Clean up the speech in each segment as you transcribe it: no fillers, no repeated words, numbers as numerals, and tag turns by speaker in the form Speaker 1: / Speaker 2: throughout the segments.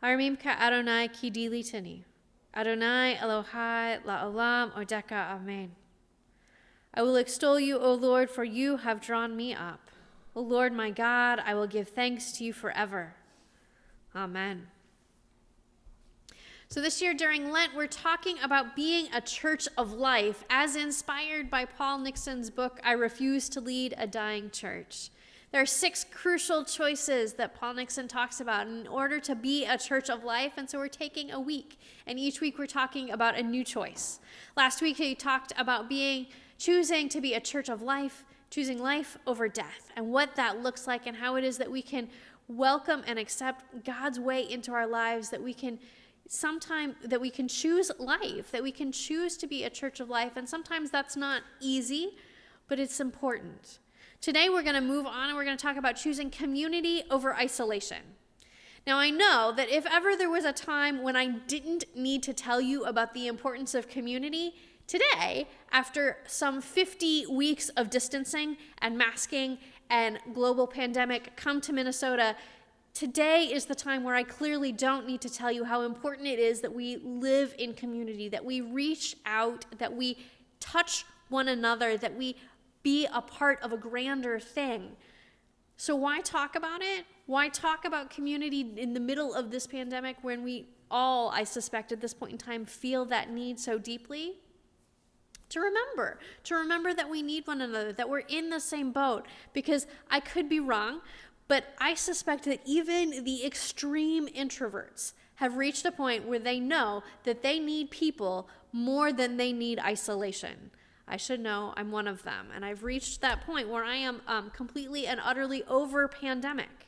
Speaker 1: Armimka Adonai ki dilitani. Adonai Elohai la'olam odeka amen. I will extol you, O Lord, for you have drawn me up. O Lord my God, I will give thanks to you forever. Amen. So this year during Lent, we're talking about being a church of life, as inspired by Paul Nixon's book, I Refuse to Lead a Dying Church. There are 6 crucial choices that Paul Nixon talks about in order to be a church of life, and so we're taking a week, and each week we're talking about a new choice. Last week he talked about choosing to be a church of life, choosing life over death, and what that looks like, and how it is that we can welcome and accept God's way into our lives, that we can choose life, that we can choose to be a church of life. And sometimes that's not easy, but it's important. Today we're going to move on and we're going to talk about choosing community over isolation. Now I know that if ever there was a time when I didn't need to tell you about the importance of community, today, after some 50 weeks of distancing and masking and global pandemic come to Minnesota, today is the time where I clearly don't need to tell you how important it is that we live in community, that we reach out, that we touch one another, that we be a part of a grander thing. So why talk about it? Why talk about community in the middle of this pandemic when we all, I suspect at this point in time, feel that need so deeply? To remember that we need one another, that we're in the same boat, because I could be wrong, but I suspect that even the extreme introverts have reached a point where they know that they need people more than they need isolation. I should know I'm one of them, and I've reached that point where I am completely and utterly over pandemic.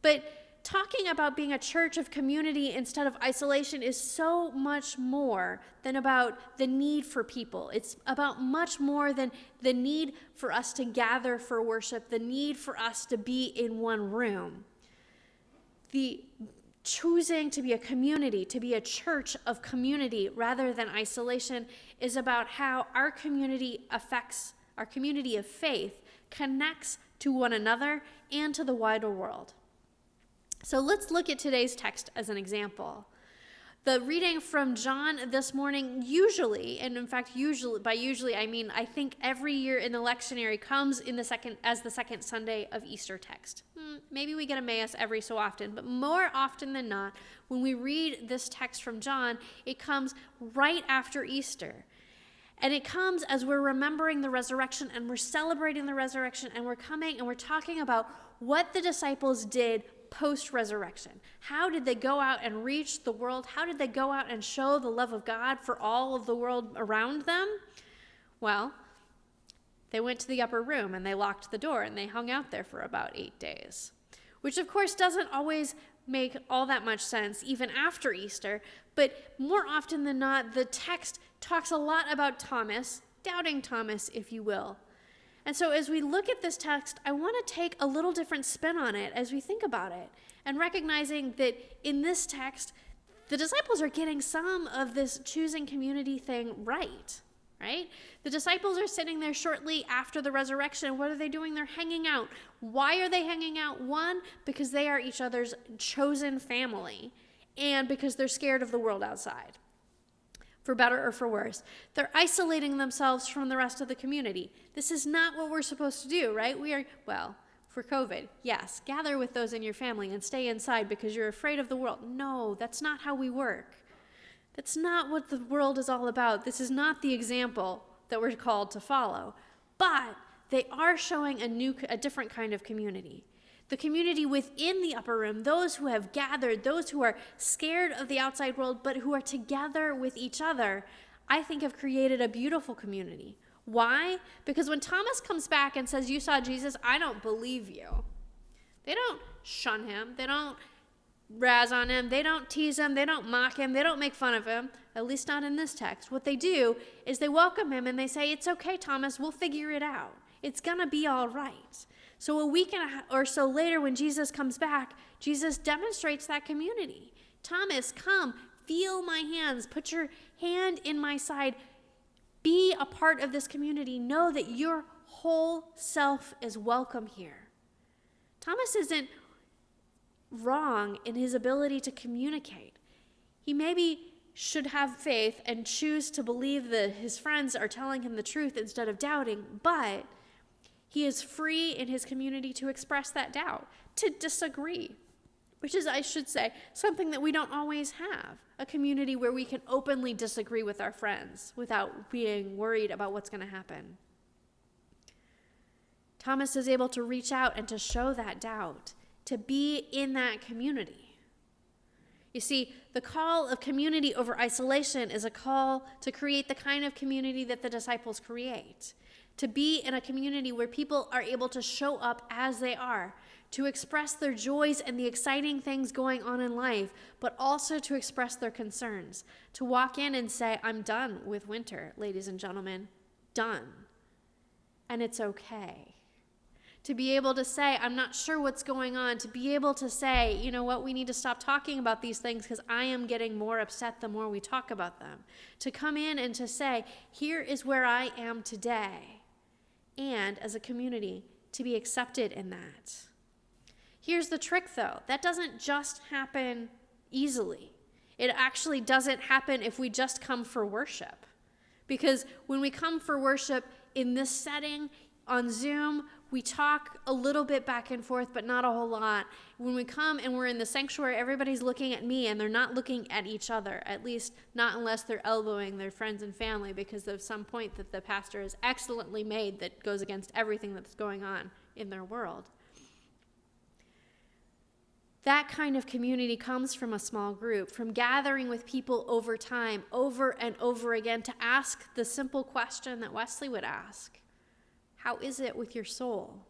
Speaker 1: But talking about being a church of community instead of isolation is so much more than about the need for people. It's about much more than the need for us to gather for worship, the need for us to be in one room. The choosing to be a community, to be a church of community rather than isolation, is about how our community affects, our community of faith connects to one another and to the wider world. So let's look at today's text as an example. The reading from John this morning usually, and in fact by usually I mean I think every year in the lectionary, comes in the second Sunday of Easter text. Maybe we get a Emmaus every so often, but more often than not, when we read this text from John, it comes right after Easter. And it comes as we're remembering the resurrection and we're celebrating the resurrection, and we're coming and we're talking about what the disciples did post-resurrection. How did they go out and reach the world? How did they go out and show the love of God for all of the world around them? Well, they went to the upper room and they locked the door and they hung out there for about 8 days, which of course doesn't always make all that much sense even after Easter, but more often than not, the text talks a lot about Thomas, doubting Thomas, if you will. And so as we look at this text, I want to take a little different spin on it as we think about it, and recognizing that in this text, the disciples are getting some of this choosing community thing right? The disciples are sitting there shortly after the resurrection. What are they doing? They're hanging out. Why are they hanging out? One, because they are each other's chosen family, and because they're scared of the world outside. For better or for worse. They're isolating themselves from the rest of the community. This is not what we're supposed to do, right? For COVID, yes, gather with those in your family and stay inside because you're afraid of the world. No, that's not how we work. That's not what the world is all about. This is not the example that we're called to follow. But they are showing a different kind of community. The community within the upper room, those who have gathered, those who are scared of the outside world, but who are together with each other, I think have created a beautiful community. Why? Because when Thomas comes back and says, "You saw Jesus," I don't believe you. They don't shun him. They don't razz on him. They don't tease him. They don't mock him. They don't make fun of him, at least not in this text. What they do is they welcome him and they say, "It's okay, Thomas. We'll figure it out. It's going to be all right." So a week or so later, when Jesus comes back, Jesus demonstrates that community. "Thomas, come, feel my hands, put your hand in my side, be a part of this community. Know that your whole self is welcome here." Thomas isn't wrong in his ability to communicate. He maybe should have faith and choose to believe that his friends are telling him the truth instead of doubting, but he is free in his community to express that doubt, to disagree, which is, I should say, something that we don't always have, a community where we can openly disagree with our friends without being worried about what's going to happen. Thomas is able to reach out and to show that doubt, to be in that community. You see, the call of community over isolation is a call to create the kind of community that the disciples create, to be in a community where people are able to show up as they are, to express their joys and the exciting things going on in life, but also to express their concerns, to walk in and say, I'm done with winter, ladies and gentlemen, done. And it's okay. To be able to say, I'm not sure what's going on, to be able to say, you know what, we need to stop talking about these things because I am getting more upset the more we talk about them. To come in and to say, here is where I am today. And as a community, to be accepted in that. Here's the trick though, that doesn't just happen easily. It actually doesn't happen if we just come for worship. Because when we come for worship in this setting, on Zoom, we talk a little bit back and forth, but not a whole lot. When we come and we're in the sanctuary, everybody's looking at me and they're not looking at each other, at least not unless they're elbowing their friends and family because of some point that the pastor has excellently made that goes against everything that's going on in their world. That kind of community comes from a small group, from gathering with people over time, over and over again, to ask the simple question that Wesley would ask. How is it with your soul?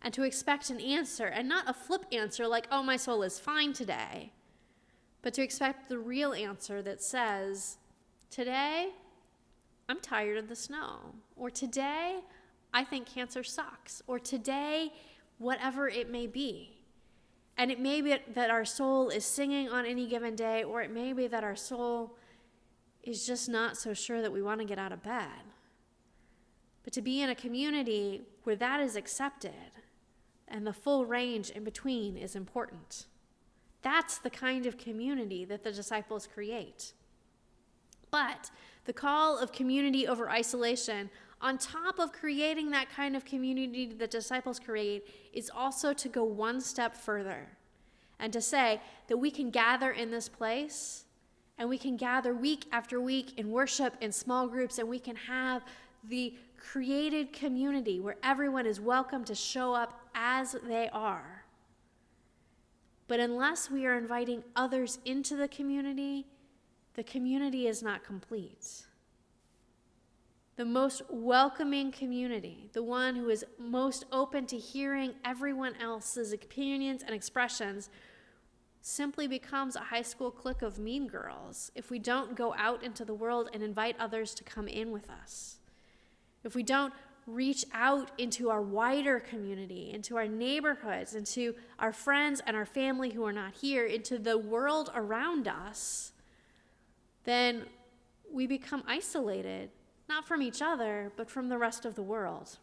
Speaker 1: And to expect an answer, and not a flip answer like, oh, my soul is fine today, but to expect the real answer that says, today, I'm tired of the snow, or today, I think cancer sucks, or today, whatever it may be. And it may be that our soul is singing on any given day, or it may be that our soul is just not so sure that we want to get out of bed. But to be in a community where that is accepted and the full range in between is important. That's the kind of community that the disciples create. But the call of community over isolation, on top of creating that kind of community the disciples create, is also to go one step further and to say that we can gather in this place and we can gather week after week in worship in small groups, and we can have the created community where everyone is welcome to show up as they are. But unless we are inviting others into the community is not complete. The most welcoming community, the one who is most open to hearing everyone else's opinions and expressions, simply becomes a high school clique of mean girls if we don't go out into the world and invite others to come in with us. If we don't reach out into our wider community, into our neighborhoods, into our friends and our family who are not here, into the world around us, then we become isolated, not from each other, but from the rest of the world.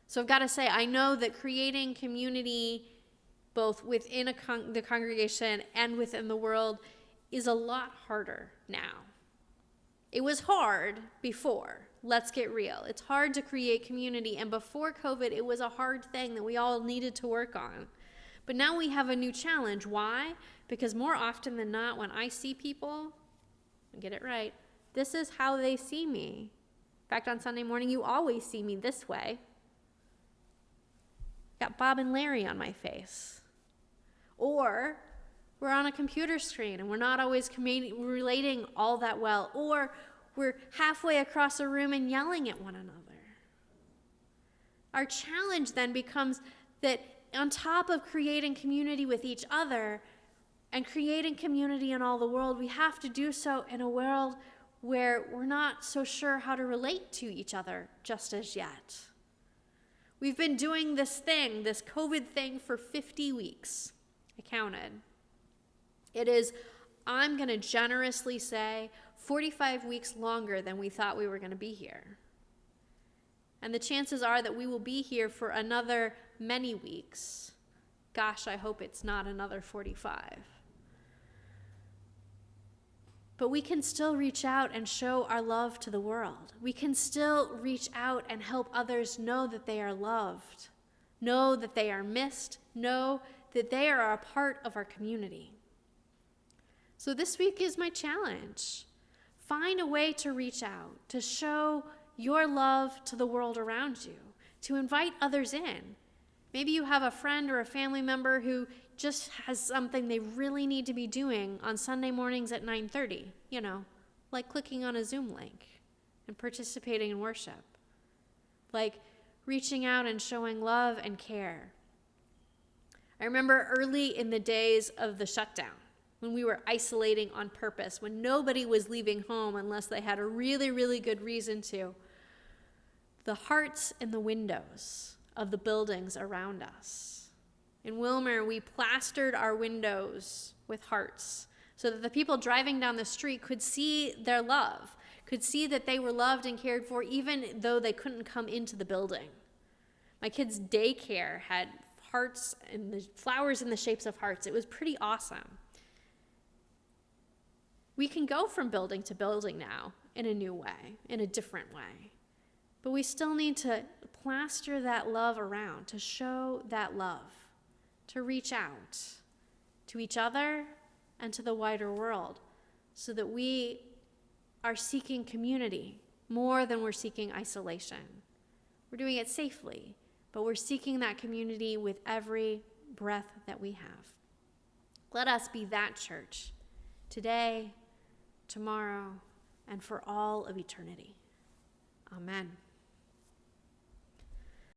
Speaker 1: So I've got to say, I know that creating community both within the congregation and within the world is a lot harder now. It was hard before. Let's get real. It's hard to create community, and before COVID, it was a hard thing that we all needed to work on. But now we have a new challenge. Why? Because more often than not, when I see people, get it right, this is how they see me. In fact, on Sunday morning, you always see me this way. Got Bob and Larry on my face. Or we're on a computer screen and we're not always relating all that well. Or we're halfway across a room and yelling at one another. Our challenge then becomes that on top of creating community with each other and creating community in all the world, we have to do so in a world where we're not so sure how to relate to each other just as yet. We've been doing this thing, this COVID thing, for 50 weeks. I counted. It is, I'm going to generously say, 45 weeks longer than we thought we were going to be here. And the chances are that we will be here for another many weeks Gosh, I hope it's not another 45. But we can still reach out and show our love to the world. We can still reach out and help others know that they are loved, know that they are missed, know that they are a part of our community. So this week is my challenge. Find a way to reach out, to show your love to the world around you, to invite others in. Maybe you have a friend or a family member who just has something they really need to be doing on Sunday mornings at 9:30, like clicking on a Zoom link and participating in worship, like reaching out and showing love and care. I remember early in the days of the shutdown, when we were isolating on purpose, when nobody was leaving home unless they had a really, really good reason to, the hearts in the windows of the buildings around us. In Wilmer, we plastered our windows with hearts so that the people driving down the street could see their love, could see that they were loved and cared for, even though they couldn't come into the building. My kids' daycare had hearts and the flowers in the shapes of hearts. It was pretty awesome. We can go from building to building now in a new way, in a different way. But we still need to plaster that love around, to show that love, to reach out to each other and to the wider world so that we are seeking community more than we're seeking isolation. We're doing it safely, but we're seeking that community with every breath that we have. Let us be that church today, tomorrow, and for all of eternity. Amen.